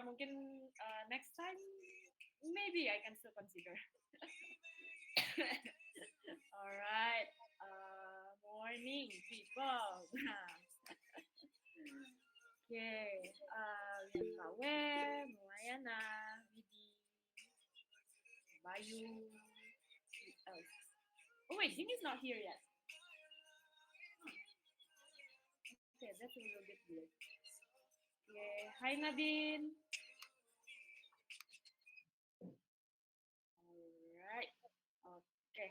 mungkin next time maybe I can still consider. All right. Morning, people. Okay. We have Kawe, Muayana, Vidi, Bayu. Who else? Oh wait, Jing is not here yet. Okay, that's a little bit weird. Yeah. Hi Nadine. Alright. Okay.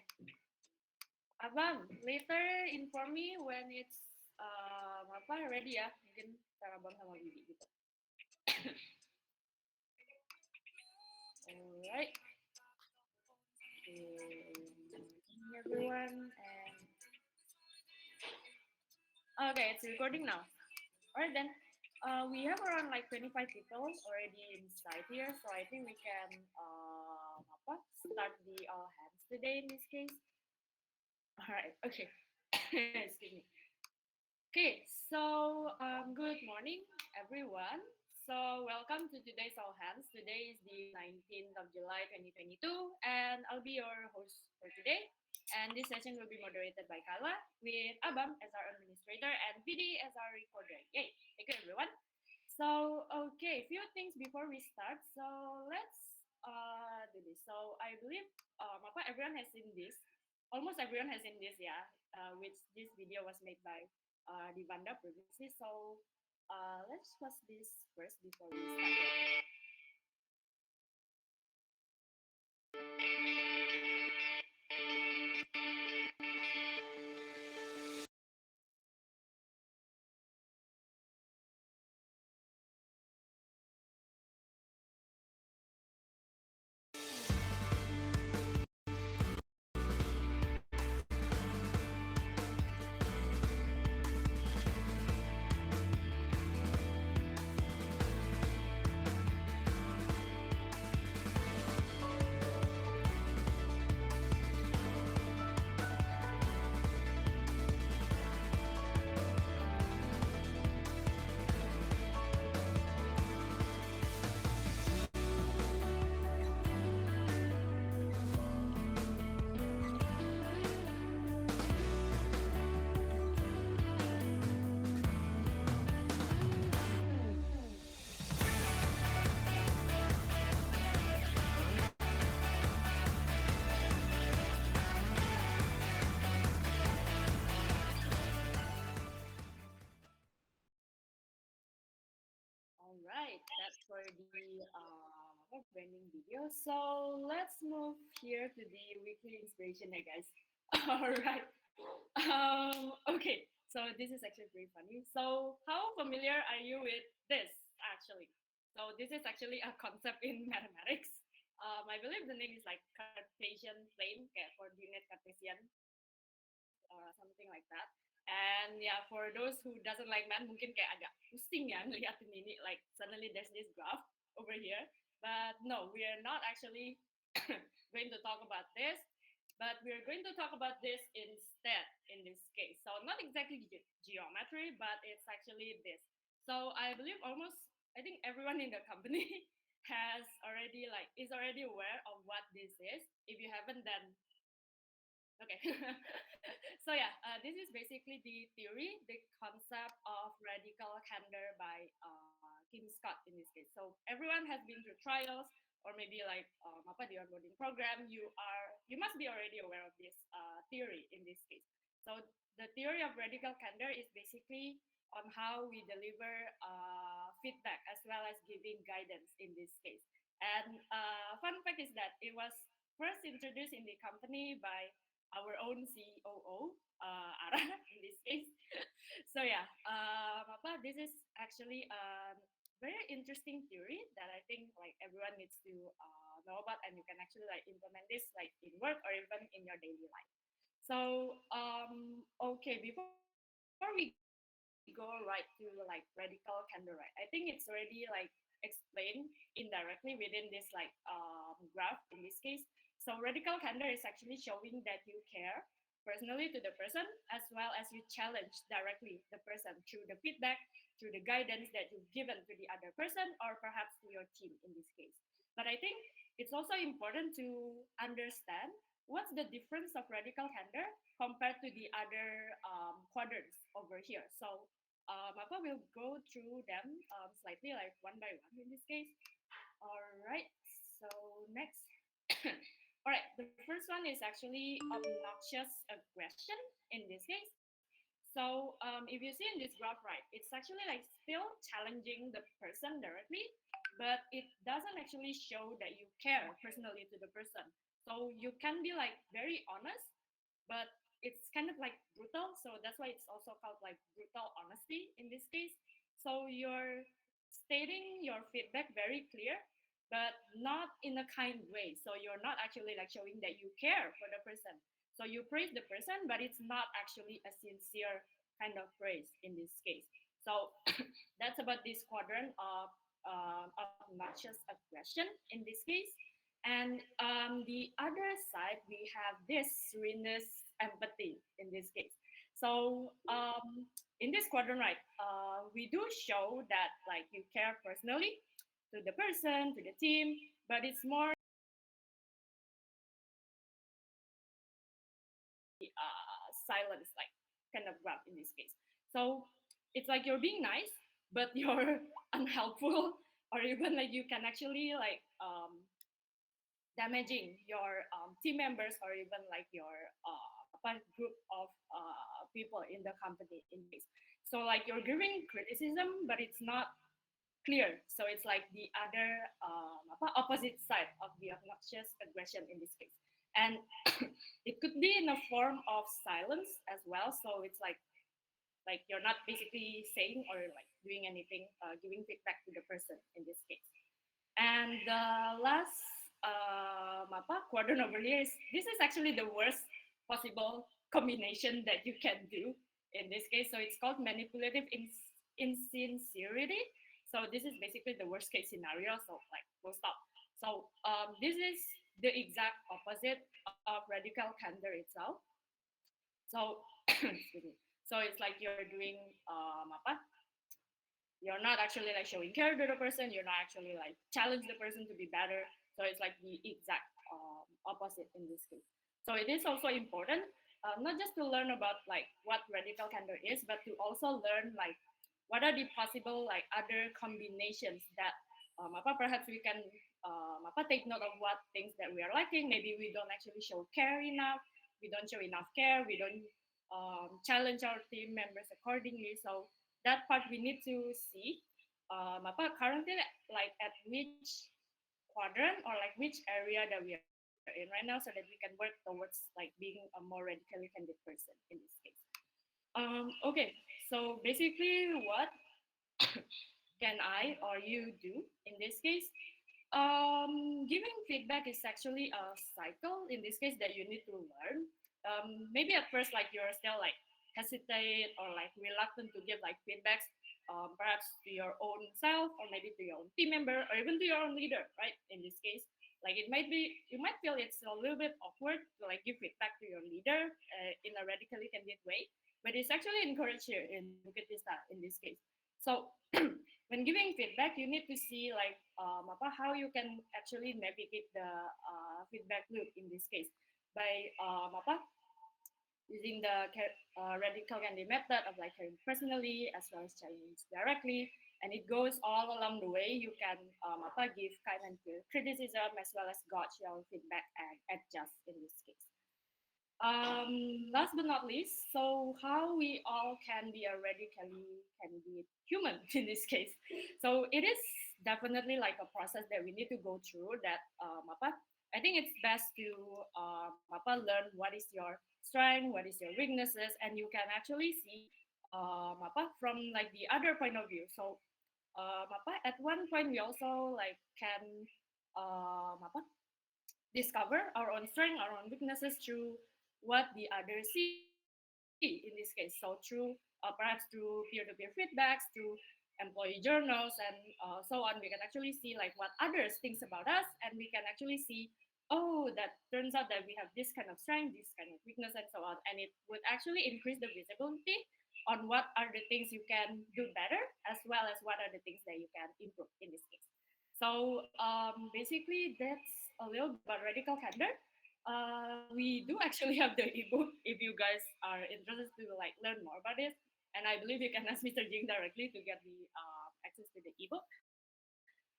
Abang, later inform me when it's apa ready ya. Mungkin cara Abang sama Bibi gitu. Alright. Okay. Morning everyone and okay, it's recording now. Alright then. We have around like 25 people already inside here, so I think we can apa, start the all hands today in this case. Alright, okay. Excuse me. Okay, so good morning, everyone. So welcome to today's All Hands. Today is the 19th of July 2022, and I'll be your host for today. And this session will be moderated by Kala, with Abam as our administrator and Vidi as our recorder. Yay! Thank you, everyone. So, okay, a few things before we start. So let's do this. So I believe everyone has seen this. Almost everyone has seen this, yeah. Which this video was made by Divanda previously. So let's watch this first before we start. All right, that's for the branding video. So let's move here to the weekly inspiration, guys. All right. Okay, so this is actually pretty funny. So how familiar are you with this actually? So this is actually a concept in mathematics. I believe the name is like Cartesian plane, kayak coordinate Cartesian, something like that. And yeah, for those who doesn't like math, mungkin kayak agak pusing ya ngeliatin ini, like suddenly there's this graph over here. But no, we are not actually going to talk about this, but we are going to talk about this instead in this case. So not exactly geometry, but it's actually this. So I believe I think everyone in the company is already aware of what this is. If you haven't, then okay. So yeah, this is basically the theory, the concept of radical candor by Kim Scott in this case. So everyone has been through trials or maybe like the onboarding program. You must be already aware of this theory in this case. So the theory of radical candor is basically on how we deliver feedback as well as giving guidance in this case. And fun fact is that it was first introduced in the company by our own COO, Ara, in this case. So yeah, this is actually a very interesting theory that I think like everyone needs to know about, and you can actually like implement this like in work or even in your daily life. So okay, before we go right to like radical candor, right? I think it's already like explained indirectly within this like graph in this case. So radical candor is actually showing that you care personally to the person, as well as you challenge directly the person through the feedback, through the guidance that you've given to the other person, or perhaps to your team in this case. But I think it's also important to understand what's the difference of radical candor compared to the other quadrants over here. So Mapa will go through them slightly, like one by one in this case. All right, so next. All right, the first one is actually obnoxious aggression in this case. So if you see in this graph, right, it's actually like still challenging the person directly, but it doesn't actually show that you care personally to the person. So you can be like very honest, but it's kind of like brutal. So that's why it's also called like brutal honesty in this case. So you're stating your feedback very clear, but not in a kind way. So you're not actually like showing that you care for the person. So you praise the person, but it's not actually a sincere kind of praise in this case. So that's about this quadrant of obnoxious aggression in this case. And the other side, we have this sereneness empathy in this case. So in this quadrant, right, we do show that like you care personally to the person, to the team, but it's more silence, like kind of grab in this case. So it's like you're being nice, but you're unhelpful, or even like you can actually like damaging your team members or even like your group of people in the company in this case. So like you're giving criticism, but it's not clear. So it's like the other opposite side of the obnoxious aggression in this case. And it could be in a form of silence as well. So it's like you're not basically saying or like doing anything, giving feedback to the person in this case. And the last quadrant over here is this is actually the worst possible combination that you can do in this case. So it's called manipulative insincerity. So this is basically the worst case scenario. So like we'll stop. So this is the exact opposite of radical candor itself. So excuse me. So it's like you're doing you're not actually like showing care to the person. You're not actually like challenge the person to be better. So it's like the exact opposite in this case. So it is also important not just to learn about like what radical candor is, but to also learn like what are the possible like other combinations that perhaps we can take note of what things that we are lacking. Maybe we don't actually show care enough. We don't show enough care. We don't challenge our team members accordingly. So that part we need to see currently like at which quadrant or like which area that we are in right now so that we can work towards like being a more radically candid person in this case. Okay, so basically what can I or you do in this case? Giving feedback is actually a cycle in this case that you need to learn. Maybe at first like you're still like hesitate or like reluctant to give like feedbacks, perhaps to your own self or maybe to your own team member or even to your own leader, right? In this case, like it might be you might feel it's a little bit awkward to like give feedback to your leader in a radically candid way, but it's actually encouraged here in Bukit Vista in this case. So when giving feedback, you need to see like how you can actually navigate the feedback loop in this case by using the radical candid method of like caring personally as well as challenge directly, and it goes all along the way. You can give kind and clear criticism as well as gauge your feedback and adjust in this case. Last but not least, so how we all can be a radically candid human in this case. So it is definitely like a process that we need to go through. That I think it's best to learn what is your strength, what is your weaknesses, and you can actually see from like the other point of view. So at one point we also like can discover our own strength, our own weaknesses through what the others see in this case. So through perhaps through peer-to-peer feedbacks, through employee journals, and so on, we can actually see like what others thinks about us, and we can actually see, oh, oh, that turns out that we have this kind of strength, this kind of weakness, and so on. And it would actually increase the visibility on what are the things you can do better, as well as what are the things that you can improve in this case. So basically, that's a little bit about radical candor. We do actually have the ebook if you guys are interested to like learn more about this. And I believe you can ask Mr. Jing directly to get the access to the ebook.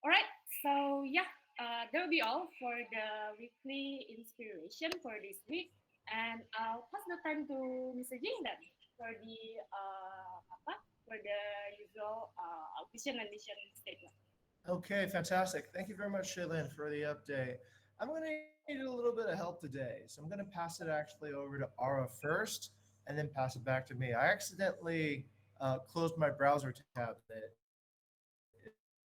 All right, so yeah, that will be all for the weekly inspiration for this week. And I'll pass the time to Mr. Jing then for the apa for the usual vision and mission statement. Okay, fantastic. Thank you very much, Shaylin, for the update. I'm going to need a little bit of help today. So I'm going to pass it actually over to Ara first and then pass it back to me. I accidentally closed my browser tab and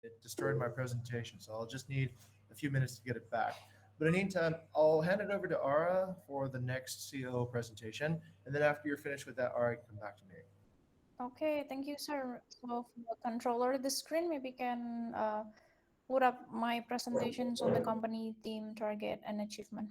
it destroyed my presentation. So I'll just need a few minutes to get it back. But in the meantime, I'll hand it over to Ara for the next CO presentation. And then after you're finished with that, Ara, you can come back to me. Okay, thank you, sir. So for the controller, the screen maybe can put up my presentations on the company team target and achievement.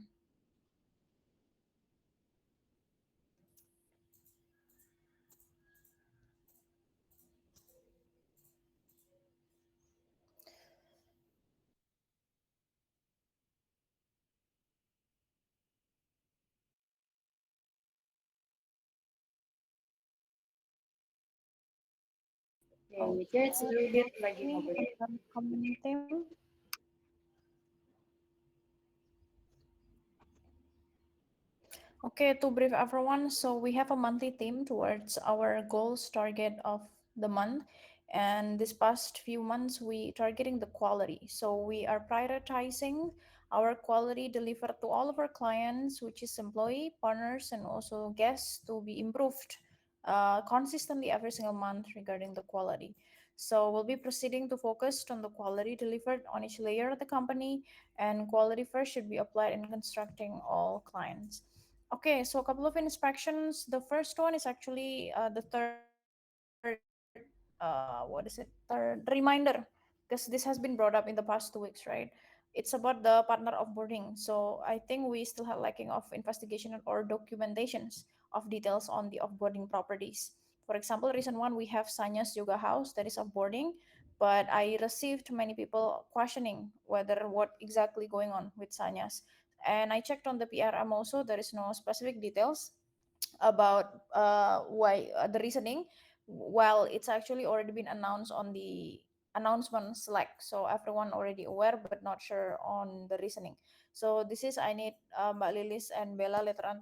Okay, just a Okay, little bit lagi on ngobrol. the company team. Okay, to brief everyone, so we have a monthly theme towards our goals target of the month. And this past few months, we targeting the quality. So we are prioritizing our quality delivered to all of our clients, which is employee, partners, and also guests to be improved consistently every single month regarding the quality. So we'll be proceeding to focus on the quality delivered on each layer of the company, and quality first should be applied in constructing all clients. Okay, so a couple of inspections. The first one is actually the third, what is it? Third reminder, because this has been brought up in the past 2 weeks, right? It's about the partner offboarding. So I think we still have lacking of investigation or documentations of details on the offboarding properties. For example, recent one we have Sanya's Yoga House that is offboarding, but I received many people questioning whether what exactly going on with Sanya's, and I checked on the PRM also. There is no specific details about why the reasoning. Well, it's actually already been announced on the announcement Slack, so everyone already aware, but not sure on the reasoning. So this is I need Mbak Lilis and Bella later on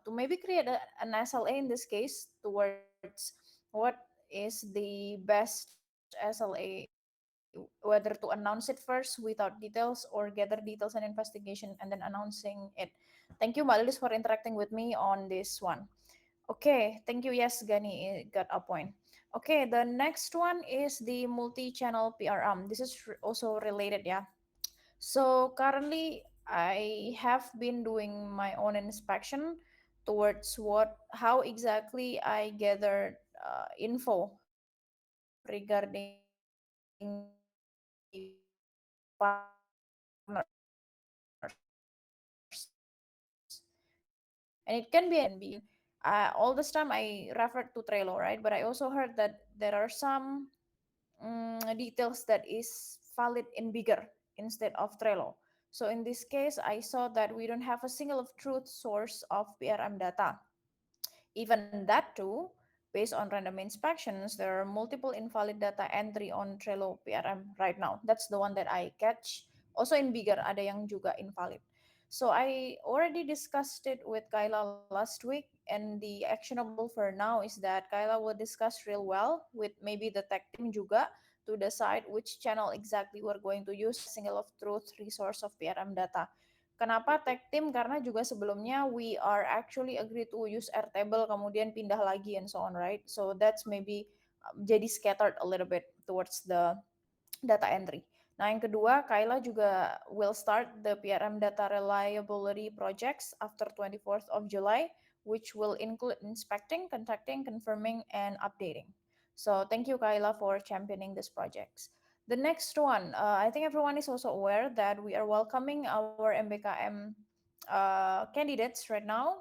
to maybe create an SLA in this case towards what is the best SLA, whether to announce it first without details or gather details and investigation and then announcing it. Thank you, Mbak Lilis, for interacting with me on this one. Okay, thank you. Yes, Gani got a point. Okay, the next one is the multi-channel PRM. This is also related, yeah. So currently, I have been doing my own inspection towards how exactly I gathered info regarding the partners. And it can be anything all this time I referred to Trello, right? But I also heard that there are some details that is valid in bigger instead of Trello. So in this case, I saw that we don't have a single of truth source of PRM data. Even that too, based on random inspections, there are multiple invalid data entry on Trello PRM right now. That's the one that I catch. Also in bigger, ada yang juga invalid. So I already discussed it with Kyla last week, and the actionable for now is that Kyla will discuss real well with maybe the tech team juga to decide which channel exactly we're going to use as single of truth resource of PRM data. Kenapa tag team? Karena juga sebelumnya we are actually agree to use Airtable kemudian pindah lagi and so on, right? So that's maybe jadi scattered a little bit towards the data entry. Nah, yang kedua, Kayla juga will start the PRM data reliability projects after 24th of July, which will include inspecting, contacting, confirming, and updating. So thank you, Kayla, for championing these projects. The next one, I think everyone is also aware that we are welcoming our MBKM candidates right now,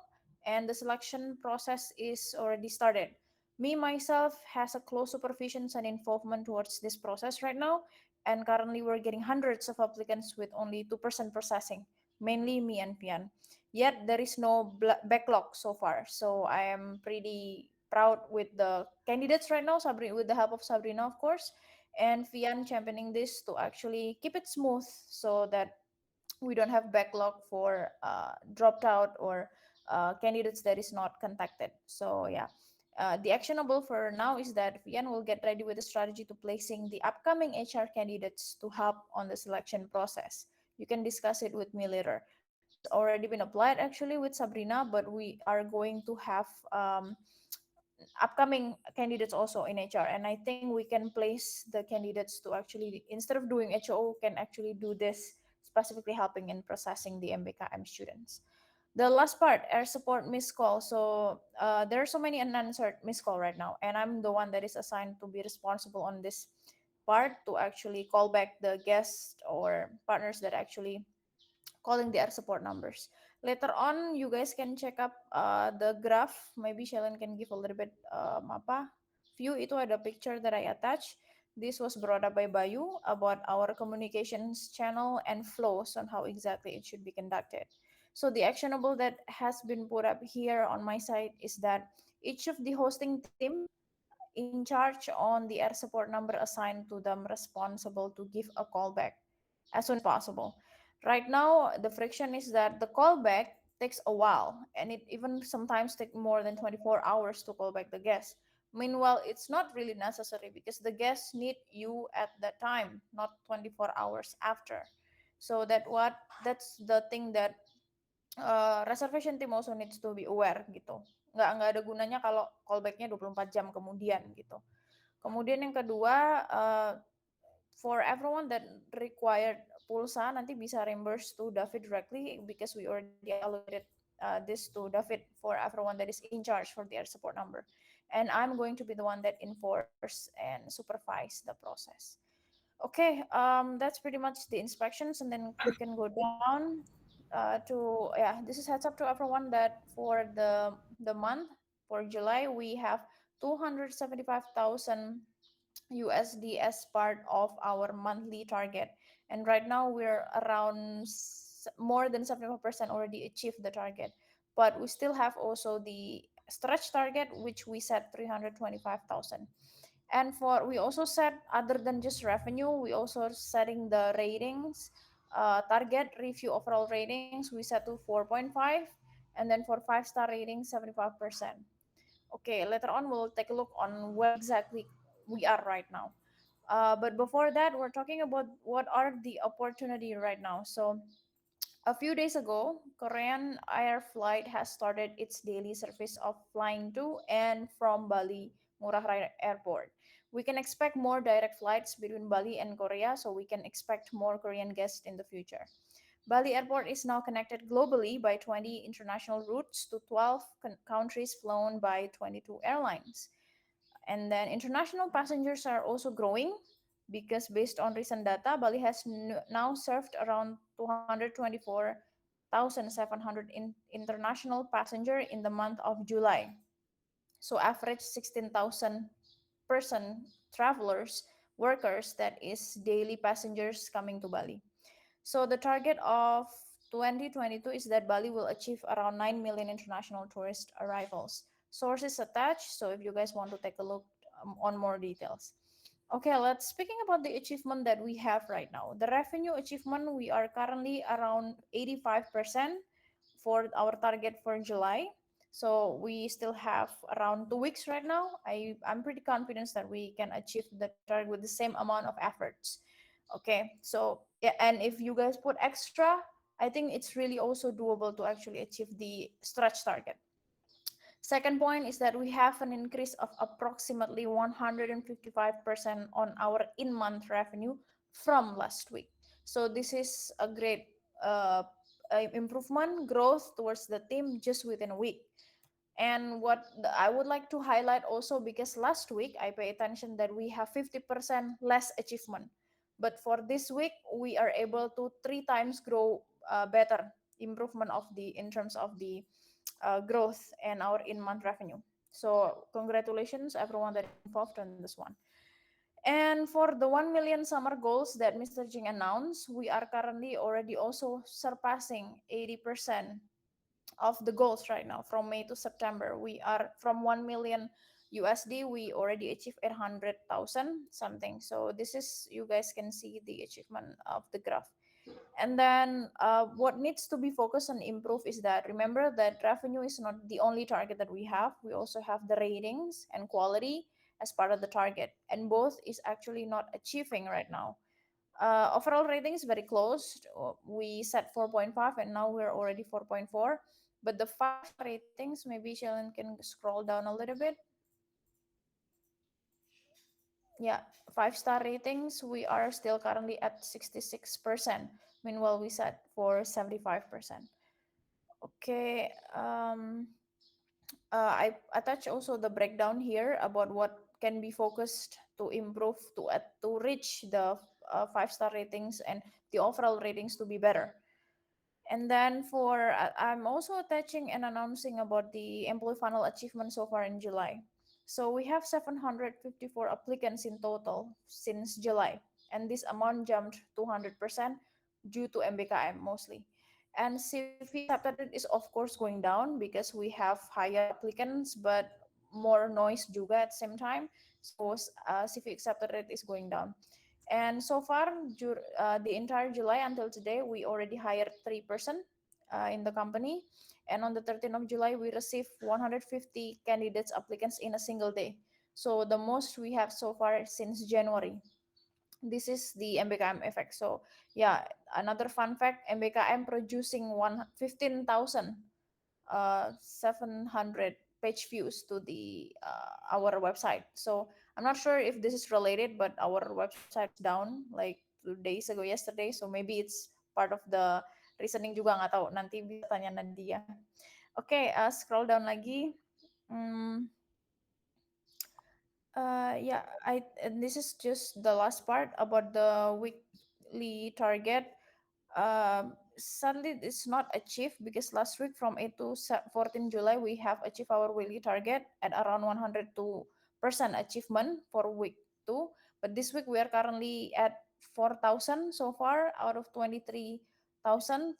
and the selection process is already started. Me myself has a close supervision and involvement towards this process right now, and currently we're getting hundreds of applicants with only 2% processing, mainly me and Pian. Yet there is no backlog so far, so I am pretty proud with the candidates right now. With the help of Sabrina, of course, and Fian championing this to actually keep it smooth so that we don't have backlog for dropped out or candidates that is not contacted. So yeah, the actionable for now is that Fian will get ready with a strategy to placing the upcoming HR candidates to help on the selection process. You can discuss it with me later. This has already been applied actually with Sabrina, but we are going to have upcoming candidates also in HR. And I think we can place the candidates to actually, instead of doing HO, can actually do this, specifically helping in processing the MBKM students. The last part, air support missed call. So there are so many unanswered missed call right now, and I'm the one that is assigned to be responsible on this part to actually call back the guests or partners that actually calling the air support numbers. Later on, you guys can check up the graph. Maybe Shailen can give a little bit view. Itu ada picture that I attach. This was brought up by Bayu about our communications channel and flows on how exactly it should be conducted. So the actionable that has been put up here on my side is that each of the hosting team in charge on the air support number assigned to them responsible to give a call back as soon as possible. Right now, the friction is that the callback takes a while, and it even sometimes takes more than 24 hours to call back the guest. Meanwhile, it's not really necessary because the guests need you at that time, not 24 hours after. So that's the thing that reservation team also needs to be aware gitu. Nggak ada gunanya kalau callbacknya 24 jam kemudian gitu. Kemudian yang kedua, for everyone that required pulsa nanti bisa reimburse to David directly because we already allocated this to David for everyone that is in charge for the air support number. And I'm going to be the one that enforce and supervise the process. Okay, that's pretty much the inspections, and then we can go down to yeah. This is heads up to everyone that for the month for July we have 275,000 USD as part of our monthly target. And right now we're around more than 75% already achieved the target. But we still have also the stretch target, which we set 325,000. And for we also set other than just revenue, we also setting the ratings target review overall ratings. We set to 4.5, and then for 5-star ratings 75%. Okay, later on we'll take a look on where exactly we are right now. But before that, we're talking about what are the opportunity right now. So a few days ago, Korean Air Flight has started its daily service of flying to and from Bali Ngurah Rai Airport. We can expect more direct flights between Bali and Korea, so we can expect more Korean guests in the future. Bali Airport is now connected globally by 20 international routes to 12 countries flown by 22 airlines. And then international passengers are also growing because based on recent data, Bali has now served around 224,700 international passenger in the month of July. So average 16,000 person travelers, workers that is daily passengers coming to Bali. So the target of 2022 is that Bali will achieve around 9 million international tourist arrivals. Sources attached, so if you guys want to take a look on more details. Okay, let's speaking about the achievement that we have right now. The revenue achievement, we are currently around 85% for our target for July. So we still have around 2 weeks right now. I'm pretty confident that we can achieve the target with the same amount of efforts. Okay, so yeah, and if you guys put extra, I think it's really also doable to actually achieve the stretch target. Second point is that we have an increase of approximately 155% on our in-month revenue from last week. So this is a great uh, improvement, growth towards the team just within a week. And I would like to highlight also, because last week I pay attention that we have 50% less achievement. But for this week, we are able to three times grow better improvement of the in terms of the growth and our in-month revenue. So congratulations everyone that is involved on this one. And for the 1 million summer goals that Mr. Jing announced, we are currently already also surpassing 80% of the goals right now. From May to September, we are from 1 million USD, we already achieved 800,000 something. So this is, you guys can see the achievement of the graph. And then what needs to be focused and improve is that remember that revenue is not the only target that we have. We also have the ratings and quality as part of the target, and both is actually not achieving right now. Overall rating is very close. We set 4.5 and now we're already 4.4. But the 5-star ratings, maybe Shailen can scroll down a little bit. Yeah, 5-star ratings, we are still currently at 66%. Meanwhile, we set for 75%. Okay, I touch also the breakdown here about what can be focused to improve to reach the 5-star ratings and the overall ratings to be better. And then for I'm also attaching and announcing about the employee funnel achievement so far in July. So we have 754 applicants in total since July, and this amount jumped 200% due to MBKM mostly. And CV accepted rate is of course going down because we have higher applicants but more noise juga at the same time. So CV accepted rate is going down. And so far, the entire July until today, we already hired 3% in the company. And on the 13th of July, we received 150 candidates applicants in a single day. So the most we have so far since January. This is the MBKM effect. So yeah, another fun fact: MBKM producing 15,000 700 page views to the our website. So I'm not sure if this is related, but our website is down like 2 days ago yesterday. So maybe it's part of the reasoning juga, nggak tahu. Nanti bisa tanya Nadia. Oke, scroll down lagi. Hmm, yeah, and this is just the last part about the weekly target. Sadly it's not achieved because last week from 8 to 14 July we have achieved our weekly target at around 102% achievement for week 2. But this week we are currently at 4,000 so far out of 23,000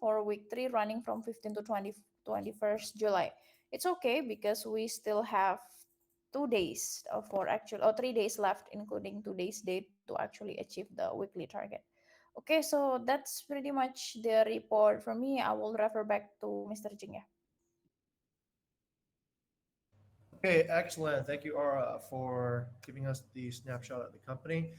for week 3 running from 15 to 21st July. It's okay because we still have 2 days for actual or 3 days left including today's date to actually achieve the weekly target. Okay, so that's pretty much the report from me. I will refer back to Mr. Jing. Yeah. Okay, excellent. Thank you, Ara, for giving us the snapshot of the company.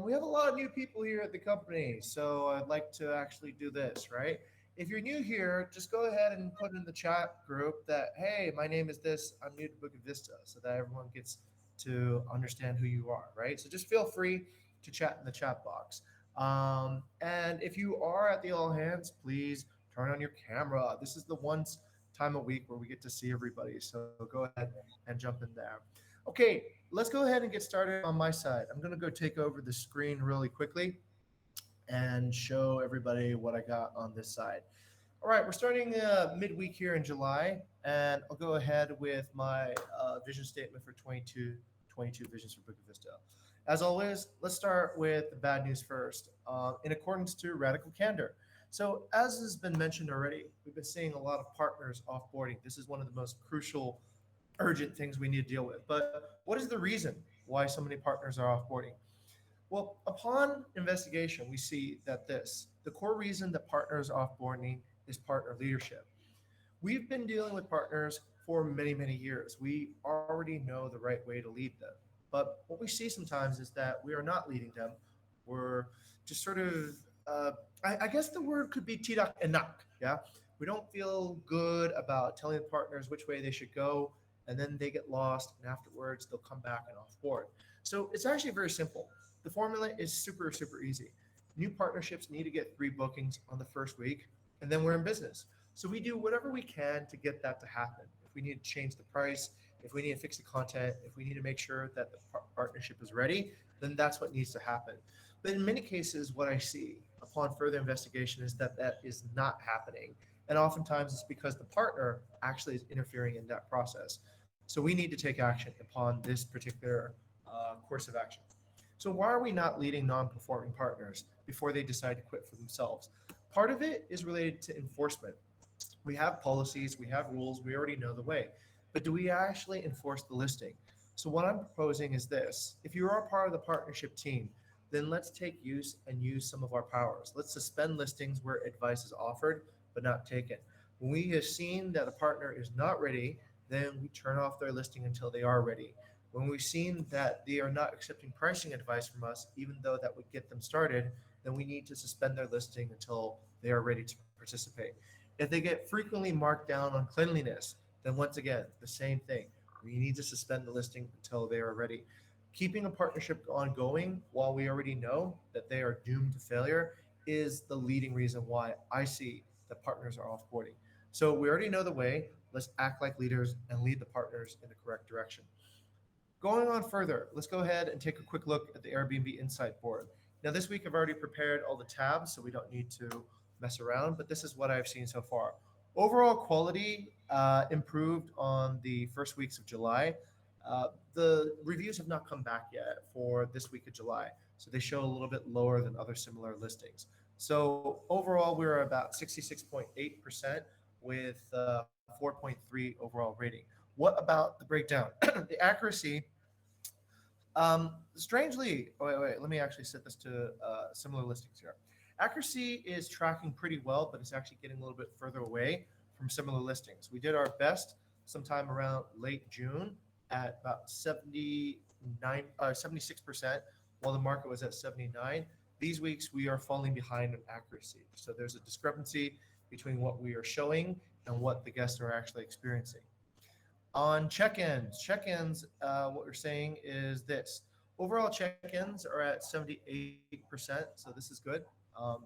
We have a lot of new people here at the company, so I'd like to actually do this, right? If you're new here, just go ahead and put in the chat group that, hey, my name is this, I'm new to Bukit Vista, so that everyone gets to understand who you are, right? So just feel free to chat in the chat box. And if you are at the all hands, please turn on your camera. This is the one time a week where we get to see everybody. So go ahead and jump in there. Okay, let's go ahead and get started on my side. I'm going to go take over the screen really quickly and show everybody what I got on this side. All right, we're starting midweek here in July, and I'll go ahead with my vision statement for 22 Visions for Bukit Vista. As always, let's start with the bad news first. In accordance to Radical Candor. So, as has been mentioned already, we've been seeing a lot of partners offboarding. This is one of the most crucial, urgent things we need to deal with. But what is the reason why so many partners are offboarding? Well, upon investigation, we see that the core reason that partners are offboarding is partner leadership. We've been dealing with partners for many, many years. We already know the right way to lead them. But what we see sometimes is that we are not leading them. We're just sort of, I guess the word could be tidak enak. Yeah. We don't feel good about telling the partners which way they should go. And then they get lost. And afterwards, they'll come back and offboard. So it's actually very simple. The formula is super, super easy. New partnerships need to get 3 bookings on the first week, and then we're in business. So we do whatever we can to get that to happen. If we need to change the price, if we need to fix the content, if we need to make sure that the partnership is ready, then that's what needs to happen. But in many cases, what I see upon further investigation is that that is not happening. And oftentimes it's because the partner actually is interfering in that process. So we need to take action upon this particular course of action. So why are we not leading non-performing partners before they decide to quit for themselves? Part of it is related to enforcement. We have policies, we have rules, we already know the way. But do we actually enforce the listing? So what I'm proposing is this. If you are part of the partnership team, then let's take use and use some of our powers. Let's suspend listings where advice is offered but not taken. When we have seen that a partner is not ready, then we turn off their listing until they are ready. When we've seen that they are not accepting pricing advice from us, even though that would get them started, then we need to suspend their listing until they are ready to participate. If they get frequently marked down on cleanliness, then once again, the same thing. We need to suspend the listing until they are ready. Keeping a partnership ongoing while we already know that they are doomed to failure is the leading reason why I see that partners are offboarding. So we already know the way. Let's act like leaders and lead the partners in the correct direction. Going on further, let's go ahead and take a quick look at the Airbnb Insight board. Now, this week I've already prepared all the tabs, so we don't need to mess around, but this is what I've seen so far. Overall quality improved on the first weeks of July. The reviews have not come back yet for this week of July, so they show a little bit lower than other similar listings. So overall, we're about 66.8% with 4.3 overall rating. What about the breakdown? The accuracy, strangely, wait, let me actually set this to similar listings here. Accuracy is tracking pretty well, but it's actually getting a little bit further away from similar listings. We did our best sometime around late June at about 76%, while the market was at 79. These weeks we are falling behind on accuracy. So there's a discrepancy between what we are showing and what the guests are actually experiencing. On check-ins, what we're saying is this. Overall check-ins are at 78%, so this is good.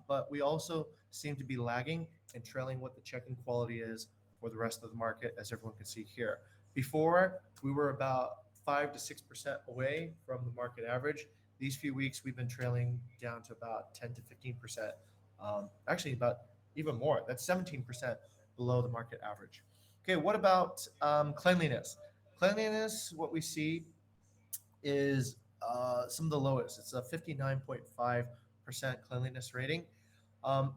But we also seem to be lagging and trailing what the check-in quality is for the rest of the market, as everyone can see here. Before, we were about 5 to 6% away from the market average. These few weeks, we've been trailing down to about 10 to 15%. Actually, about even more. That's 17% below the market average. Okay, what about cleanliness? Cleanliness, what we see is some of the lowest. It's a 59.5% cleanliness rating.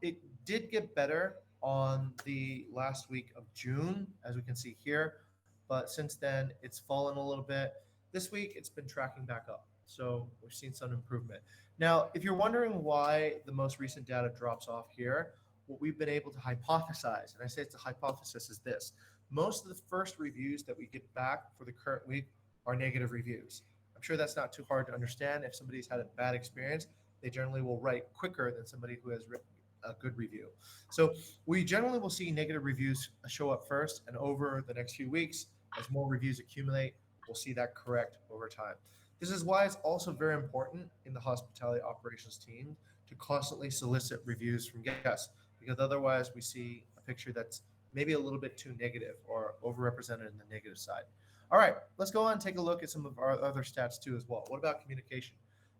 It did get better on the last week of June, as we can see here, but since then it's fallen a little bit. This week it's been tracking back up, so we've seen some improvement. Now, if you're wondering why the most recent data drops off here, what we've been able to hypothesize, and I say it's a hypothesis, is this. Most of the first reviews that we get back for the current week are negative reviews. I'm sure that's not too hard to understand. If somebody's had a bad experience, they generally will write quicker than somebody who has written a good review. So we generally will see negative reviews show up first, and over the next few weeks, as more reviews accumulate, we'll see that correct over time. This is why it's also very important in the hospitality operations team to constantly solicit reviews from guests, because otherwise we see a picture that's maybe a little bit too negative or overrepresented in the negative side. All right, let's go on and take a look at some of our other stats too as well. What about communication?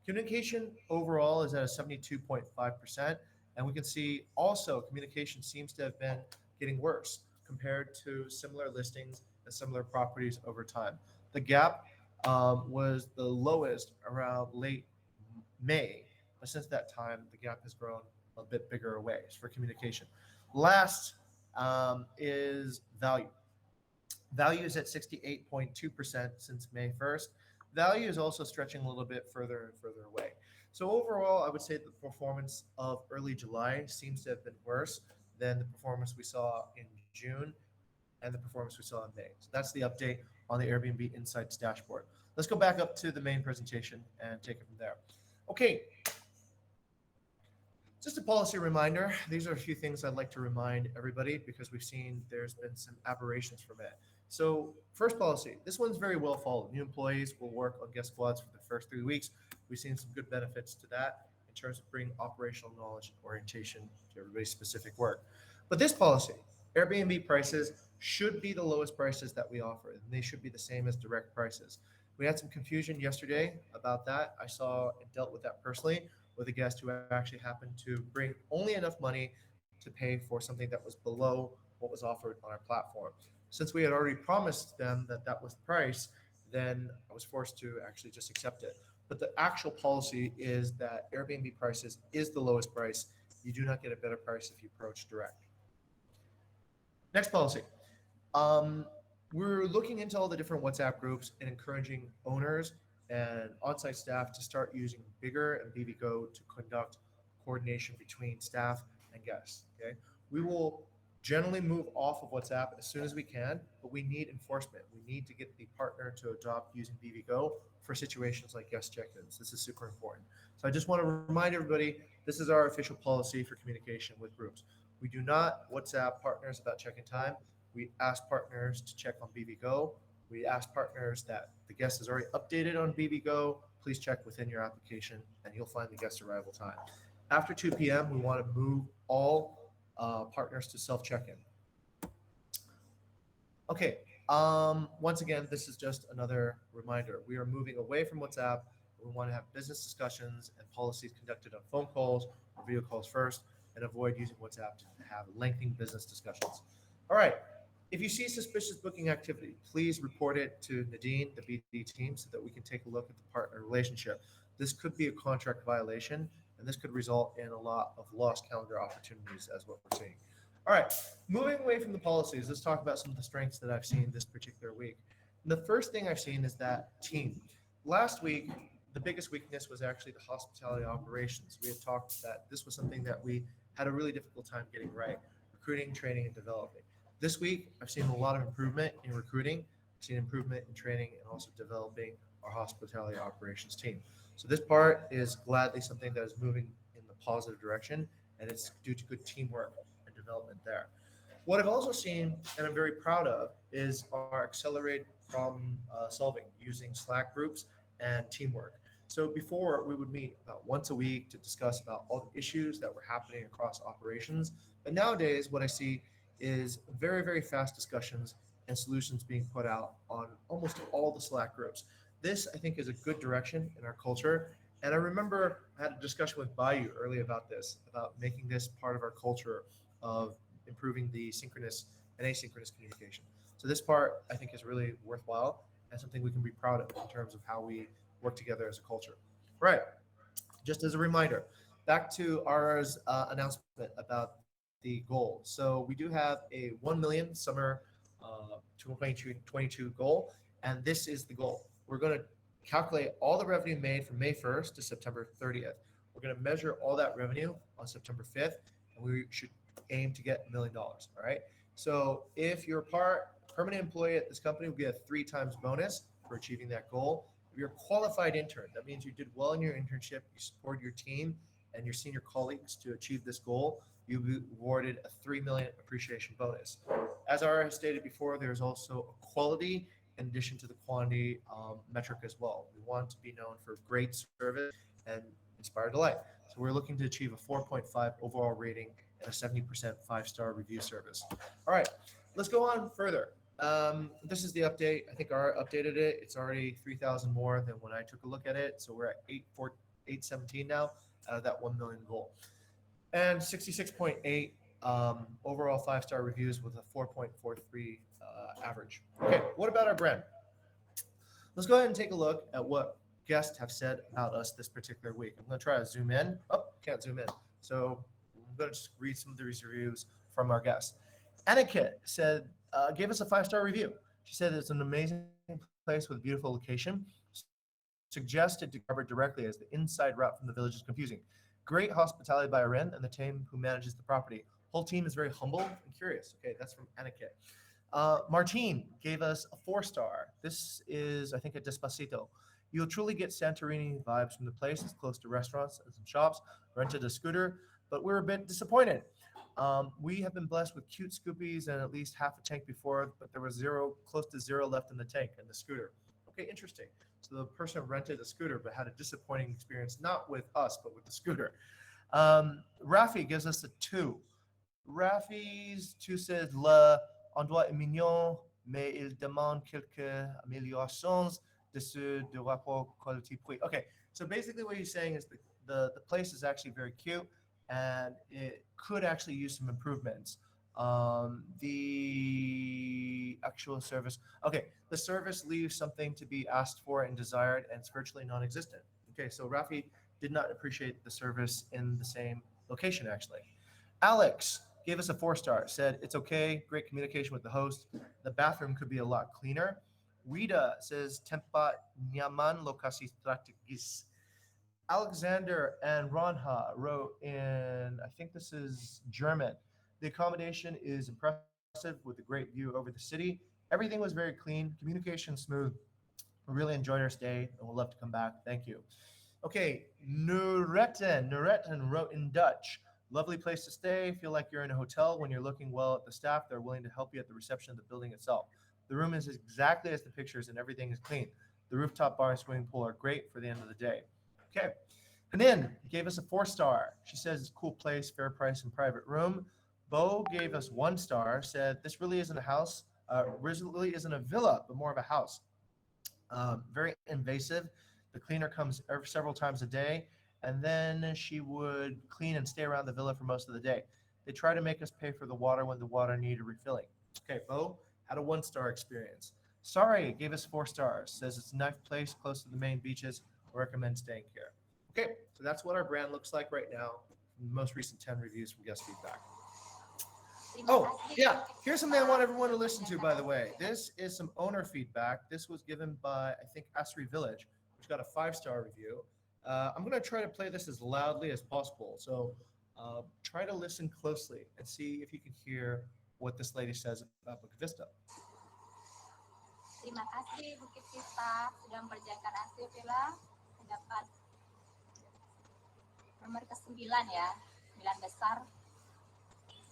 Communication overall is at a 72.5%, and we can see also communication seems to have been getting worse compared to similar listings and similar properties over time. The gap was the lowest around late May, but since that time, the gap has grown a bit bigger away for communication. Last is value. Value is at 68.2% since May 1st. Value is also stretching a little bit further and further away. So overall, I would say the performance of early July seems to have been worse than the performance we saw in June and the performance we saw in May. So that's the update on the Airbnb Insights dashboard. Let's go back up to the main presentation and take it from there. Okay, just a policy reminder. These are a few things I'd like to remind everybody because we've seen there's been some aberrations from it. So first policy, this one's very well followed. New employees will work on guest squads for the first 3 weeks. We've seen some good benefits to that in terms of bringing operational knowledge and orientation to everybody's specific work. But this policy, Airbnb prices should be the lowest prices that we offer, and they should be the same as direct prices. We had some confusion yesterday about that. I saw and dealt with that personally. with a guest who actually happened to bring only enough money to pay for something that was below what was offered on our platform. Since we had already promised them that that was the price, then I was forced to actually just accept it. But the actual policy is that Airbnb prices is the lowest price. You do not get a better price if you approach direct. Next policy. Um, we're looking into all the different WhatsApp groups and encouraging owners and on-site staff to start using Bigger and BBGO to conduct coordination between staff and guests. Okay, we will generally move off of WhatsApp as soon as we can, but we need enforcement. We need to get the partner to adopt using BBGO for situations like guest check-ins. This is super important. So I just want to remind everybody, this is our official policy for communication with groups. We do not WhatsApp partners about check-in time. We ask partners to check on BBGO. We ask partners that the guest is already updated on BBGO. Please check within your application and you'll find the guest arrival time. After 2 p.m., we want to move all partners to self check-in. Okay. Once again, this is just another reminder. We are moving away from WhatsApp. We want to have business discussions and policies conducted on phone calls or video calls first, and avoid using WhatsApp to have lengthy business discussions. All right. If you see suspicious booking activity, please report it to Nadine, the BD team, so that we can take a look at the partner relationship. This could be a contract violation, and this could result in a lot of lost calendar opportunities, as what we're seeing. All right, moving away from the policies, let's talk about some of the strengths that I've seen this particular week. And the first thing I've seen is that team. Last week, the biggest weakness was actually the hospitality operations. We had talked that this was something that we had a really difficult time getting right, recruiting, training, and developing. This week, I've seen a lot of improvement in recruiting, I've seen improvement in training, and also developing our hospitality operations team. So this part is gladly something that is moving in the positive direction, and it's due to good teamwork and development there. What I've also seen, and I'm very proud of, is our accelerated problem solving using Slack groups and teamwork. So before we would meet about once a week to discuss about all the issues that were happening across operations. But nowadays, what I see is very, very fast discussions and solutions being put out on almost all the Slack groups. This, I think, is a good direction in our culture. And I remember I had a discussion with Bayu earlier about this, about making this part of our culture of improving the synchronous and asynchronous communication. So this part, I think, is really worthwhile and something we can be proud of in terms of how we work together as a culture. Right. Just as a reminder, back to our announcement about the goal. So we do have a 1 million summer 2022 goal, and this is the goal. We're going to calculate all the revenue made from May 1st to September 30th. We're going to measure all that revenue on September 5th, and we should aim to get $1 million. All right. So if you're a permanent employee at this company, we get a 3 times bonus for achieving that goal. If you're a qualified intern, that means you did well in your internship, you supported your team and your senior colleagues to achieve this goal, you'll be awarded a 3 million appreciation bonus. As I stated before, there's also a quality in addition to the quantity metric as well. We want to be known for great service and inspire delight. So we're looking to achieve a 4.5 overall rating and a 70% 5-star review service. All right, let's go on further. This is the update. I think I updated it. It's already 3,000 more than when I took a look at it. So we're at 817 now out of that 1 million goal. And 66.8 overall 5-star reviews with a 4.43 average. Okay, what about our brand? Let's go ahead and take a look at what guests have said about us this particular week. I'm going to try to zoom in. Oh, can't zoom in. So I'm going to just read some of these reviews from our guests. Etiquette said, gave us a 5-star review. She said it's an amazing place with a beautiful location. Suggested to cover directly as the inside route from the village is confusing. Great hospitality by Aren and the team who manages the property. Whole team is very humble and curious. Okay, that's from Etiquette. Martine gave us a 4-star. This is, I think, a Despacito. You'll truly get Santorini vibes from the place. It's close to restaurants and some shops. Rented a scooter, but we're a bit disappointed. We have been blessed with cute scoopies and at least half a tank before, but there was close to zero left in the tank and the scooter. Okay, interesting. So the person rented a scooter but had a disappointing experience, not with us, but with the scooter. Rafi gives us a 2. Rafi's 2 says, Le endroit est mignon, mais il demande quelques améliorations de rapport quality-prix. Okay, so basically what he's saying is the place is actually very cute, and it could actually use some improvements. The actual service, okay, the service leaves something to be asked for and desired, and it's virtually non-existent. Okay, so Rafi did not appreciate the service in the same location actually. Alex gave us a 4 star, said it's okay, great communication with the host. The bathroom could be a lot cleaner. Rita says tempat nyaman lokasi strategis. Alexander and Ronha wrote in, I think this is German. The accommodation is impressive with a great view over the city. Everything was very clean, communication smooth. We really enjoyed our stay and we'll love to come back. Thank you. Okay, Nuretten wrote in Dutch. Lovely place to stay. Feel like you're in a hotel when you're looking well at the staff. They're willing to help you at the reception of the building itself. The room is exactly as the pictures and everything is clean. The rooftop bar and swimming pool are great for the end of the day. Okay. Hanin gave us a 4 star. She says it's a cool place, fair price, and private room. Bo gave us 1 star, said this really isn't a house, really isn't a villa, but more of a house. Very invasive. The cleaner comes several times a day, and then she would clean and stay around the villa for most of the day. They try to make us pay for the water when the water needed refilling. Okay, Bo had a 1 star experience. Sorry, gave us 4 stars. Says it's a nice place close to the main beaches. Recommend staying here. Okay, so that's what our brand looks like right now. The most recent 10 reviews from guest feedback. Oh, yeah. Here's something I want everyone to listen to, by the way. This is some owner feedback. This was given by, I think, Asri Village, which got a 5 star review. I'm going to try to play this as loudly as possible. So try to listen closely and see if you can hear what this lady says about Bukit Vista. Terima kasih Bukit Vista sudah memperjakan hasil villa mendapat nomor ke-9 ya, 9 besar.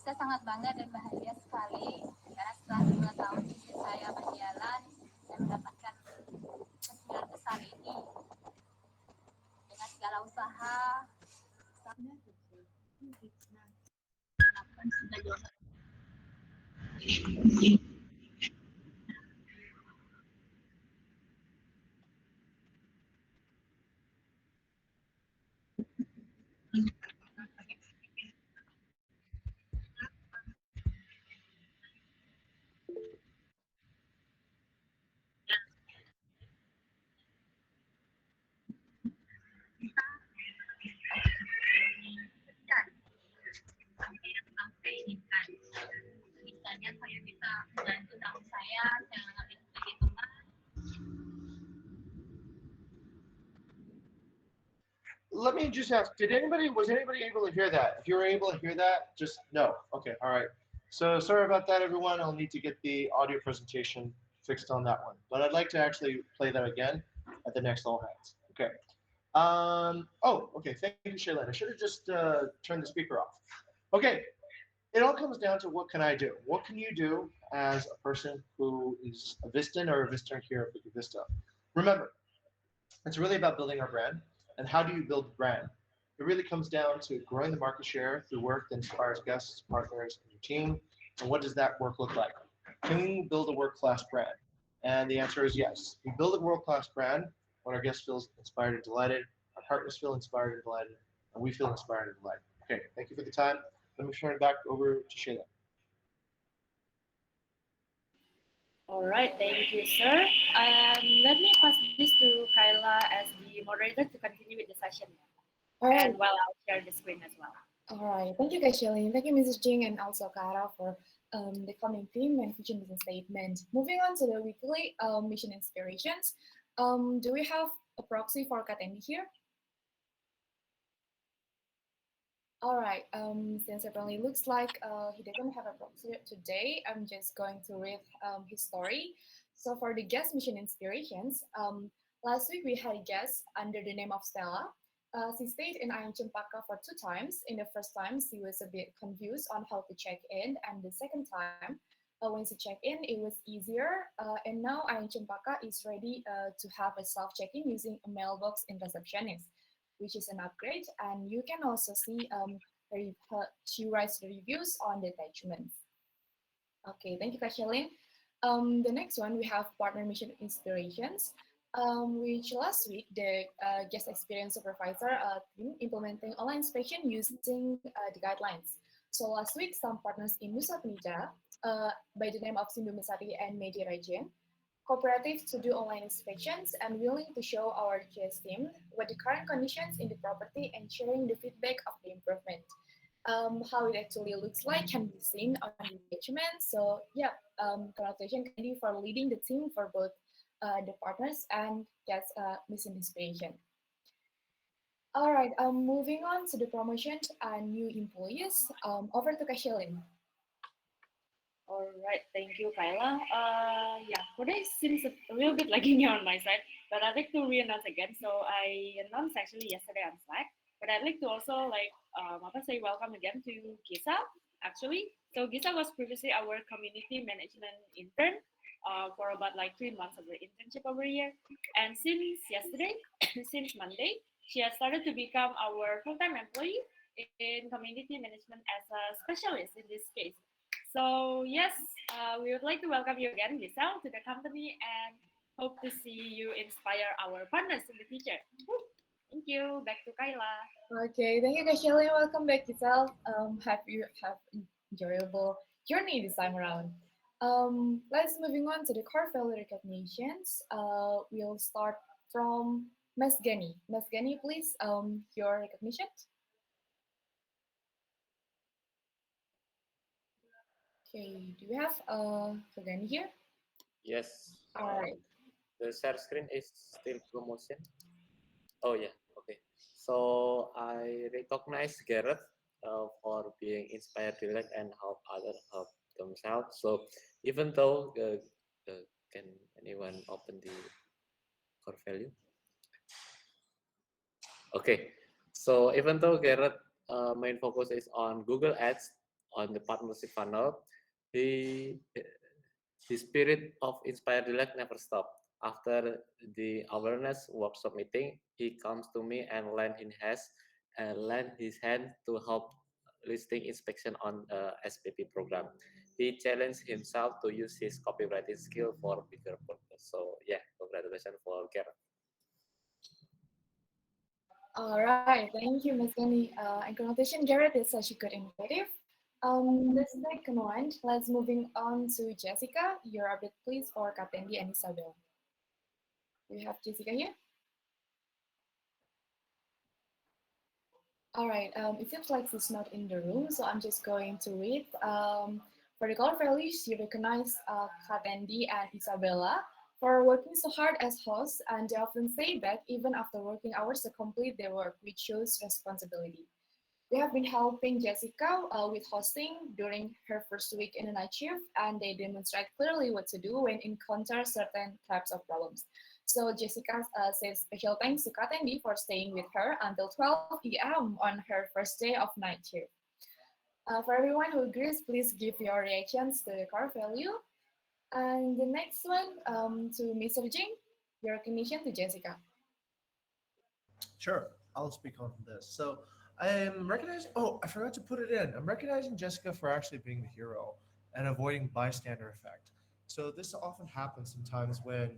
Saya sangat bangga dan bahagia sekali karena setelah 2 tahun bisnis saya berjalan, saya mendapatkan ke-9 besar ini dengan segala usaha. Misalnya saya bisa membantu tamu saya mengambil perhitungan. Let me just ask, was anybody able to hear that? If you were able to hear that, just no. Okay, all right. So sorry about that, everyone. I'll need to get the audio presentation fixed on that one. But I'd like to actually play that again at the next All Hands. Okay. Okay. Thank you, Shaylin. I should have just turned the speaker off. Okay. It all comes down to what can I do? What can you do as a person who is a Vistan or a Vistan here at Bukit Vista? Remember, it's really about building our brand. And how do you build the brand? It really comes down to growing the market share through work that inspires guests, partners, and your team. And what does that work look like? Can we build a world-class brand? And the answer is yes. We build a world-class brand when our guest feels inspired and delighted, our partners feel inspired and delighted, and we feel inspired and delighted. Okay, thank you for the time. Let me turn it back over to Shayla. All right, thank you, sir. Let me pass this to Kyla as the moderator to continue with the session. All right. And while I'll share the screen as well. All right. Thank you, guys, Shelly. Thank you, Mrs. Jing and also Kara for the coming theme and vision business statement. Moving on to the weekly mission inspirations. Do we have a proxy for Katendi here? All right. Since it really looks like he doesn't have a proxy today, I'm just going to read his story. So for the guest mission inspirations, last week we had a guest under the name of Stella. She stayed in Ayam Cempaka for 2 times. In the first time, she was a bit confused on how to check in, and the second time, when she checked in, it was easier. And now Ayam Cempaka is ready to have a self-check-in using a mailbox in receptionist, which is an upgrade. And you can also see she writes the reviews on the attachments. Okay, thank you, Kashelin. The next one, we have partner mission inspirations. which last week the guest experience supervisor team implementing online inspection using the guidelines. So last week, some partners in Nusa Penida, by the name of Sindumisari and Media Region, cooperative to do online inspections and willing to show our GS team what the current conditions in the property and sharing the feedback of the improvement. How it actually looks like can be seen on the engagement. So yeah, congratulations Candy for leading the team for both the partners and guest mission inspiration. All right, moving on to the promotion and new employees. Over to Kashelin. All right, thank you, Kyla. Yeah, today seems a little bit lagging on my side, but I'd like to re-announce again. So I announced actually yesterday on Slack, but I'd like to also apa say welcome again to Gisa. Actually, so Gisa was previously our community management intern for about like 3 months of the internship over here, and since yesterday, since Monday, she has started to become our full-time employee in community management as a specialist in this case. So yes, we would like to welcome you again, Giselle, to the company and hope to see you inspire our partners in the future. Thank you. Back to Kyla. Okay, thank you, Kashelin. Welcome back, Giselle. Have you have enjoyable journey this time around. Let's moving on to the core value recognitions. We'll start from Mas Gani. Mas Gani, please, your recognition. Okay, do we have Gani here? Yes. All right. The share screen is still promotion. Oh yeah, okay. So I recognize Garrett for being inspired, direct, and help others help themselves. So even though can anyone open the core value? Okay. So even though Garrett main focus is on Google Ads on the partnership funnel, he the spirit of Inspire Delight never stopped. After the awareness workshop meeting, he comes to me and lend his hand to help listing inspection on SPP program. He challenged himself to use his copywriting skill for bigger purpose. So yeah, congratulations for Gareth. All right, thank you, Ms. Gani. And congratulations, Garrett is such a good initiative. The second one, let's moving on to Jessica. Your update, please, for Katendi and Isabel. Do you have Jessica here? All right, it seems like she's not in the room, so I'm just going to read. For the core values, you recognize Katendi and Isabella for working so hard as hosts, and they often say that even after working hours to complete their work, which shows responsibility. They have been helping Jessica with hosting during her first week in a night shift, and they demonstrate clearly what to do when encounter certain types of problems. So Jessica says special thanks to Katendi for staying with her until 12 p.m. on her first day of night shift. For everyone who agrees, please give your reactions to the core value. And the next one to Mr. Jing, your recognition to Jessica. Sure, I'll speak on this. So I'm recognizing, oh, I forgot to put it in. I'm recognizing Jessica for actually being the hero and avoiding bystander effect. So this often happens sometimes when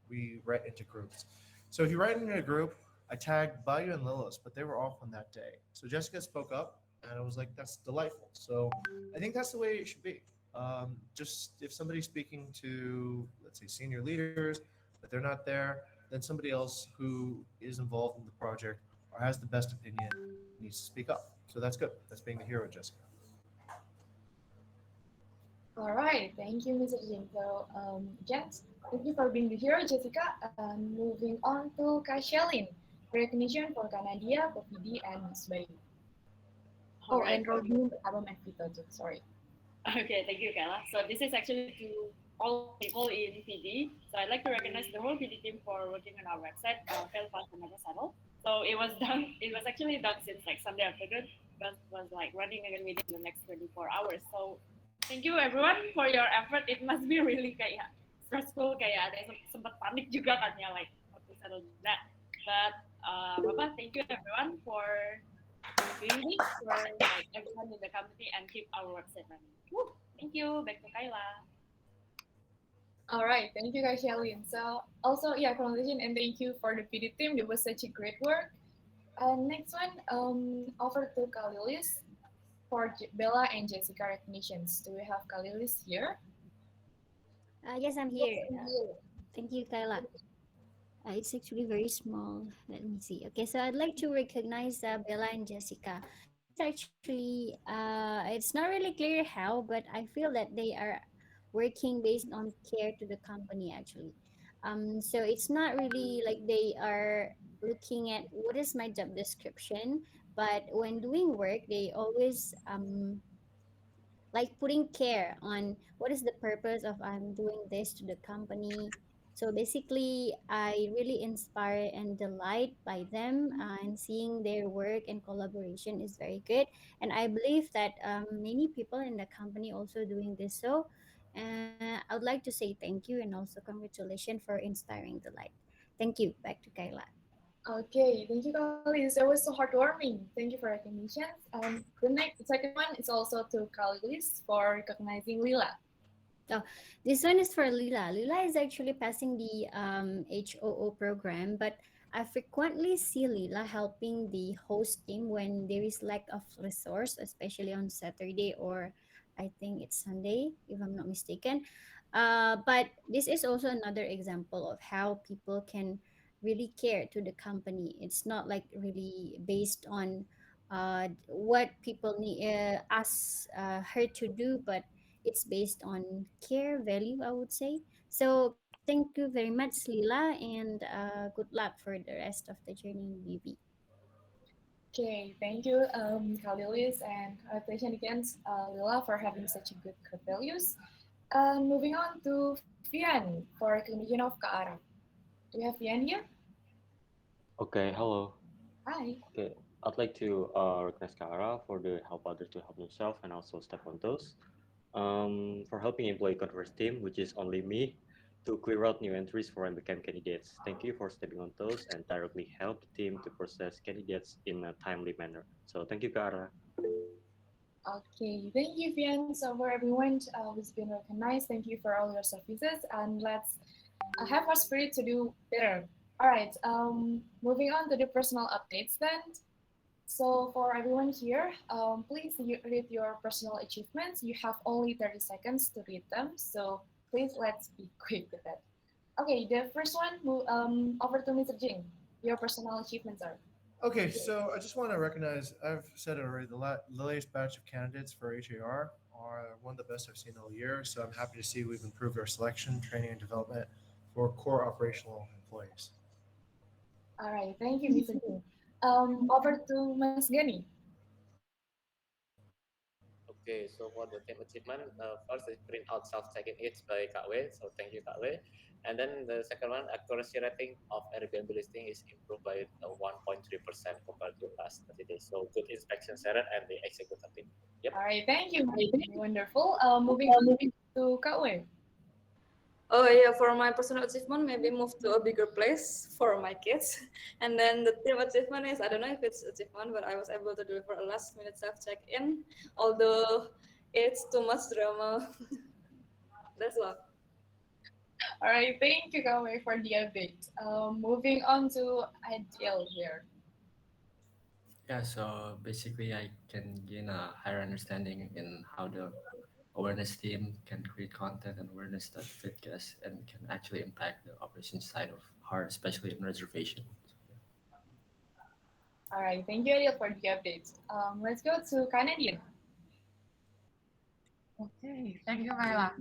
we write into groups. So if you write into a group, I tagged Bayu and Lilith, but they were off on that day. So Jessica spoke up, and I was like, that's delightful. So I think that's the way it should be. Just if somebody's speaking to, let's say, senior leaders, but they're not there, then somebody else who is involved in the project or has the best opinion needs to speak up. So that's good. That's being the hero, Jessica. All right, thank you, Mr. Jing. So, gents, thank you for being here, Jessica. And moving on to Kashelin, recognition for Kanadia, Pofidi, and Musbayu. All Oh, right. and Robin, Abam, and Vito too. Sorry. Okay, thank you, Kayla. So this is actually to all people in PD. So I'd like to recognize the whole PD team for working on our website, Fail Fast and Never Settle. So it was done. It was actually done since like Sunday afternoon, but was like running again within the next 24 hours. So thank you everyone for your effort. It must be really kayak stressful, kayak ada yang sempat panik juga kan ya, like how to settle that. But Bapak, thank you everyone for doing this for like everyone in the company and keep our website running. Woo! Thank you. Back to Kyla. All right, thank you guys, Shelly. So also, yeah, congratulations and thank you for the PD team. It was such a great work. And next one, over to Kalilis for Bella and Jessica recognitions. Do we have Kalilis here? Yes, I'm here. Thank you, Kyla. It's actually very small. Let me see. Okay, so I'd like to recognize Bella and Jessica. This is actually, it's not really clear how, but I feel that they are working based on care to the company actually. So it's not really like they are looking at what is my job description, but when doing work, they always like putting care on what is the purpose of I'm doing this to the company. So basically, I really inspire and delight by them, and seeing their work and collaboration is very good. And I believe that many people in the company also doing this. So I would like to say thank you and also congratulations for inspiring delight. Thank you. Back to Kayla. Okay, thank you, Kalilis. That was so heartwarming. Thank you for recognitions. The second one is also to Kalilis for recognizing Lila. Oh, this one is for Lila. Lila is actually passing the HOO program, but I frequently see Lila helping the host team when there is lack of resource, especially on Saturday or I think it's Sunday, if I'm not mistaken. But this is also another example of how people can really care to the company. It's not like really based on what people need ask her to do, but it's based on care value, I would say. So thank you very much, Lila, and good luck for the rest of the journey in BB. Okay, thank you, Kalilis, and congratulations again, Lila, for having such a good core values. Moving on to Fian for recognition of Kak Ara. Do we have Fian here? Okay, hello. Hi. Okay, I'd like to recognize Kara for the help others to help themselves and also step on toes. For helping employee conference team, which is only me, to clear out new entries for became candidates. Thank you for stepping on toes and directly help the team to process candidates in a timely manner. So thank you, Kara. Okay, thank you, Fian. So for everyone who's been recognized, thank you for all your services, and let's have our spirit to do better. All right, moving on to the personal updates then. So for everyone here, please read your personal achievements. You have only 30 seconds to read them, so please let's be quick with it. Okay, the first one, over to Mr. Jing. Your personal achievements are. Okay, so I just want to recognize, I've said it already, the latest batch of candidates for HAR are one of the best I've seen all year. So I'm happy to see we've improved our selection, training, and development for core operational employees. All right, thank you, Mr. Jing. Over to Mas Gani. Okay, so for the team achievement, first is print out self-checking aids by Kak Wei, so thank you Kak Wei. And then the second one, accuracy rating of Airbnb listing is improved by 1.3% compared to last 30 days. So good inspection Sharon and the executive team. Yep. All right, thank you. Wonderful. Moving on to Kak Wei. Oh yeah, for my personal achievement, maybe move to a bigger place for my kids. And then the team achievement is, I don't know if it's achievement, but I was able to deliver a last minute self check-in, although it's too much drama. That's all. All right, thank you, Kak Wei, for the update. Moving on to Adil here. Yeah, so basically, I can gain a higher understanding in how the awareness team can create content and awareness that fit guests and can actually impact the operations side of heart, especially in reservation. All right, thank you, Adil, for the update. Let's go to Canadian. Okay, thank you, Kyla.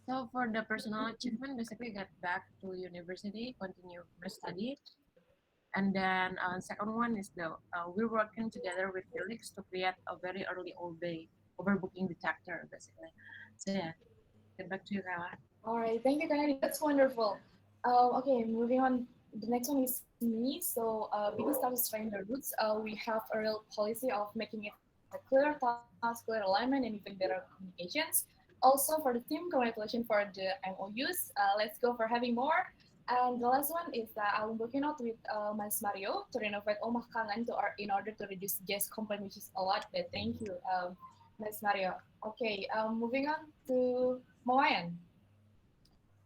So for the personal achievement, basically get back to university, continue my study, and then second one is the we're working together with Felix to create a very early all day overbooking detector, basically. So yeah, get back to you, Kyla. All right, thank you, Canadian. That's wonderful. Okay, moving on. The next one is me. So, because that is trying the roots, we have a real policy of making it a clear task, clear alignment, and even better communications. Also, for the team, congratulations for the MOUs. Let's go for having more. And the last one is that I'm working out with Mas Mario to renovate Omah Kangen in order to reduce guest complaint, which is a lot. But thank you, Mas Mario. Okay, moving on to Mawayan.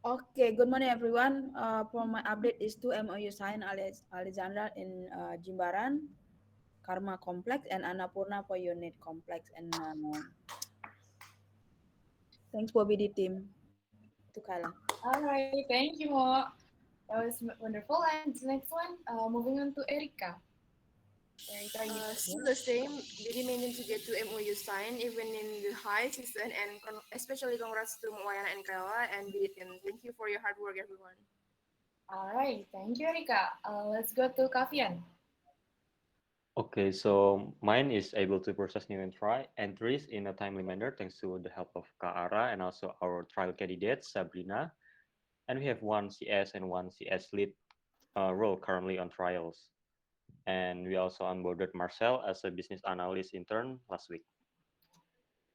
Okay, good morning everyone. For my update is to MOU signed Alexandra in Jimbaran, Karma Complex, and Annapurna for Unit Complex. And thanks for BD team to Kala. All right, thank you, Mo. That was wonderful. And the next one, moving on to Erika. Erika, you Still the same. Didi managed to get to MOU sign even in the high season, and especially congrats to Moana and Kayla and BD team. Thank you for your hard work, everyone. All right, thank you, Erika. Let's go to Kavian. Okay, so mine is able to process new entries in a timely manner thanks to the help of Kaara and also our trial candidate Sabrina. And we have one CS and one CS lead role currently on trials. And we also onboarded Marcel as a business analyst intern last week.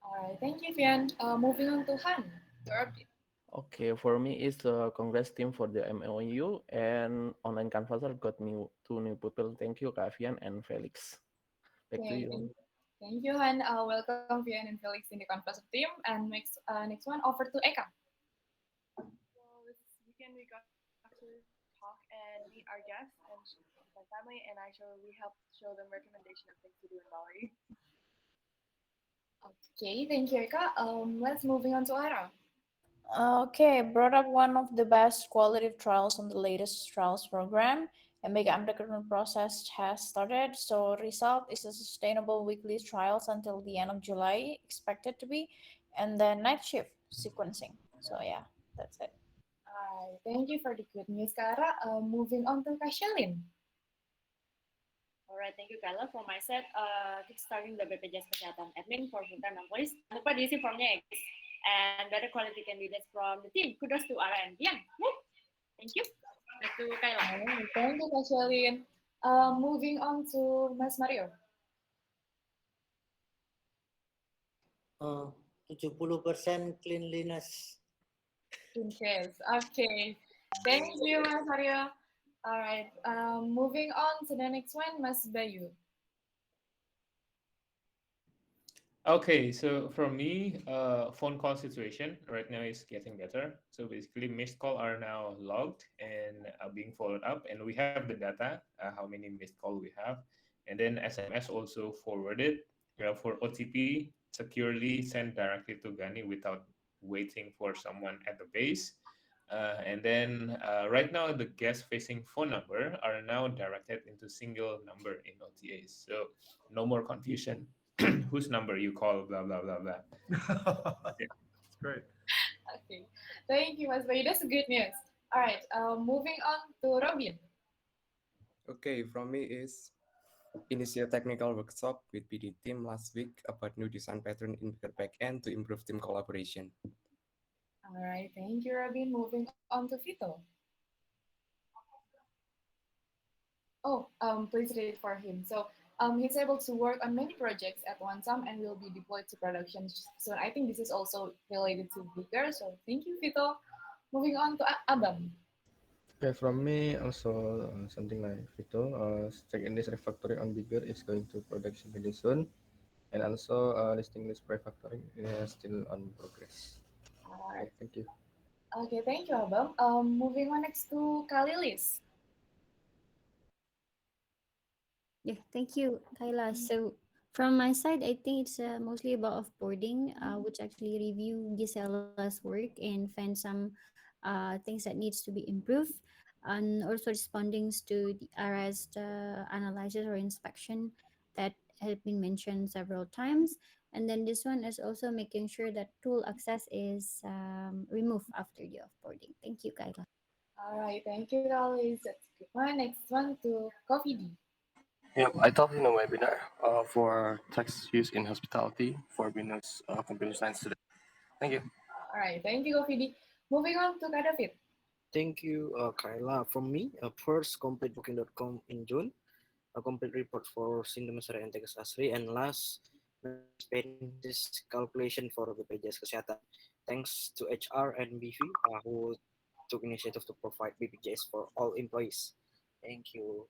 All right, thank you, Vian. Moving on to Han. Your update. Okay, for me is the Congress team for the MOU and online canvasser got two new people. Thank you, Kavian and Felix. Back to Okay, you. thank you, Han. Welcome, Vian and Felix in the conference team. And next one, over to Eka. Well, this weekend we got to talk and meet our guests and my family, and we helped show them recommendation of things to do in Bali. Okay, thank you, Eka. Let's moving on to Ara. Okay, brought up one of the best quality trials on the latest trials program. A mega undergraduate process has started, so result is a sustainable weekly trials until the end of July, expected to be, and then night shift sequencing. So yeah, that's it. Thank you for the good news, Kara. Moving on to Kashalin. Alright, thank you Kayla. For my set, kickstarting the BPJS Kesehatan Admin for full-time employees. Jangan lupa diisi formnya ya guys. And better quality candidates from the team. Kudos to Ara and Bian. Thank you. Back to Kayla. Thank you, Kashalin. Moving on to Mas Mario. 70% cleanliness. Yes, okay. Thank you, Mas Mario. All right, moving on to the next one, Mas Bayu. Okay, so for me, phone call situation right now is getting better. So basically, missed call are now logged and being followed up, and we have the data, how many missed call we have, and then SMS also forwarded for OTP securely sent directly to Gani without waiting for someone at the base. And then right now, the guest-facing phone number are now directed into single number in OTAs. So no more confusion. Whose number you call, blah, blah, blah, blah. It's great. Okay, thank you, Mas Bayu. That's good news. All right, moving on to Robin. Okay, from me is initial technical workshop with PD team last week about new design pattern in the backend to improve team collaboration. All right, thank you, Robin. Moving on to Vito. Oh, please read it for him. So he's able to work on many projects at one time and will be deployed to production soon. I think this is also related to Bigger. So thank you, Vito. Moving on to Abam. Okay, from me also something like Vito, check-in list refactoring on Bigger is going to production very soon, and also listing list refactoring is still on progress. All right. Okay, thank you. Okay, thank you, Abam. Moving on next to Kalilis. Yeah, thank you, Kayla. So from my side, I think it's mostly about offboarding, which actually review Gisela's work and find some things that needs to be improved, and also responding to the arrest analysis or inspection that have been mentioned several times. And then this one is also making sure that tool access is removed after the offboarding. Thank you, Kayla. All right, thank you, Kalilis. That's a good one. Next one to Coffee D. Yep, I taught in a webinar for text use in hospitality for business computer science students. Thank you. All right, thank you, Coffee D. Moving on to Kadavit. Thank you, Kayla. From me, first, complete booking.com in June, a complete report for Sindomasari and Tegas Asri, and last, expenses calculation for BPJS Kesehatan. Thanks to HR and BV who took initiative to provide BPJS for all employees. Thank you.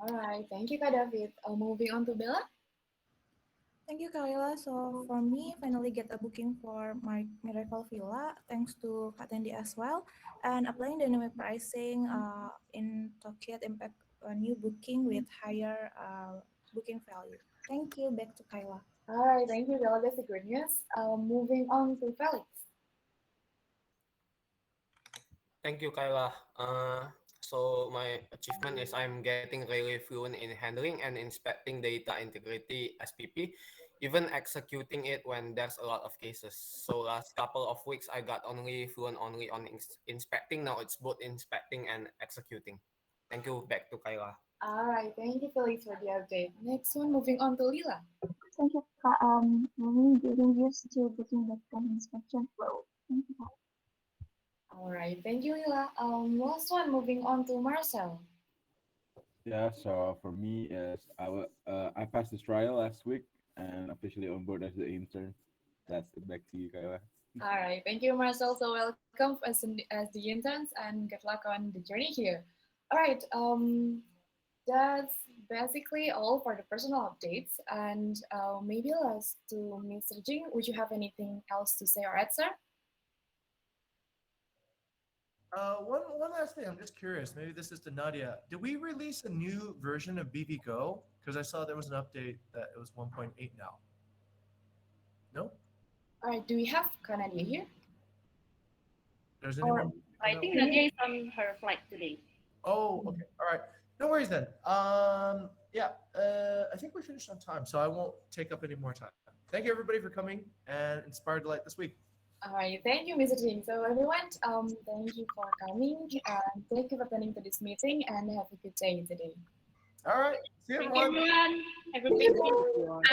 All right, thank you, Kak David. Moving on to Bella. Thank you, Kaila. So for me, finally get a booking for my Miracle Villa, thanks to Kak Tendi as well, and applying dynamic pricing in Tokyo impact a new booking with higher booking value. Thank you. Back to Kaila. All right, thank you, Bella. That's the good news. Moving on to Felix. Thank you, Kyla. So my achievement is I'm getting really fluent in handling and inspecting data integrity (SPP), even executing it when there's a lot of cases. So last couple of weeks I got only fluent only on inspecting. Now it's both inspecting and executing. Thank you. Back to Kyla. All right, thank you, Felix, for the update. Next one, moving on to Lila. Thank you, Kak. We getting used to booking.com inspection flow. Thank you, Kak. All right, thank you, Lila. Last one, moving on to Marcel. Yeah, so for me is I passed the trial last week and officially on board as the intern. That's it. Back to you, Kayla. All right, thank you, Marcel. So welcome as the interns and good luck on the journey here. All right, that's basically all for the personal updates. And maybe last to Mr. Jing, would you have anything else to say or add, sir? One last thing. I'm just curious. Maybe this is to Nadia. Did we release a new version of BB Go? Because I saw there was an update that it was 1.8 now. No? All right, do we have Kanadia here? There's Or anyone? I think Nadia is on her flight today. Oh, okay. All right. No worries then. Yeah. I think we finished on time, so I won't take up any more time. Thank you everybody for coming and Inspired Delight this week. All right, thank you, Mr. Jing. So everyone, thank you for coming and thank you for attending to this meeting and have a good day today. All right. See you Thank everyone. you, everyone. Have a good day.